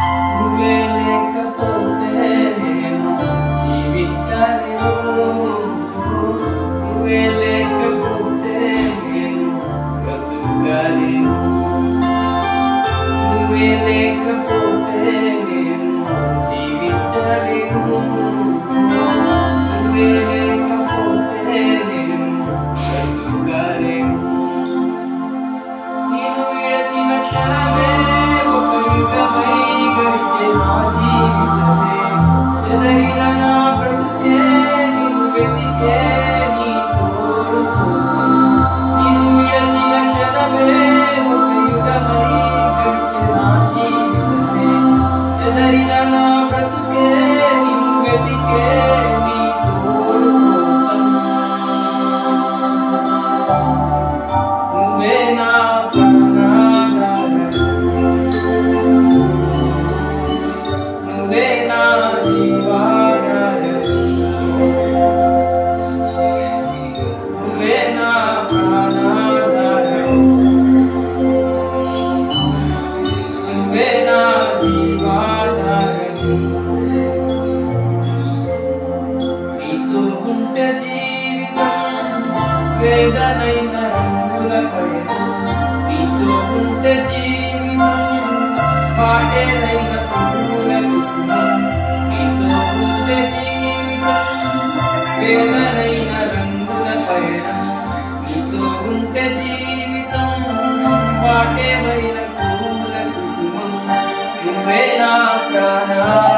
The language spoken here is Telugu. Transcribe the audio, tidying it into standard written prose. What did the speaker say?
నువ్వే లేకపోతే నేను జీవించలేను. నువ్వే లేకపోతే నేను బ్రతుకలేను. నువ్వే లేకపోతే నేను జీవించలేను. నువ్వే లేకపోతే నేను బ్రతుకలేను. నేను విడచిన క్షణమే ఒక యుగమై గడిచే నా జీవితమే. చెదరిన నా బ్రతుకే నిన్ను వెతికే నీ తోడు కోసం. నేను విడచిన క్షణమే ఒక యుగమై గడిచే నా జీవితమే. చెదరిన నా బ్రతుకే నిన్ను వెతికే నీ తోడు కోసం. నువ్వే నా నువ్వే నా జీవాధారం. నువ్వే నా ప్రాణాధారం. నువ్వే నా జీవాధారం. నీతో ఉంటే జీవితం వేదనైన రంగుల పయనం. నీతో ఉంటే జీవితం పాటేలైన పూల కుసుమం. నీతో ఉంటే జీవితం వేదనైన రంగుల పయనం. నీతో ఉంటే జీవితం పాటేలైన పూల కుసుమం. నువ్వే నా ప్రాణం.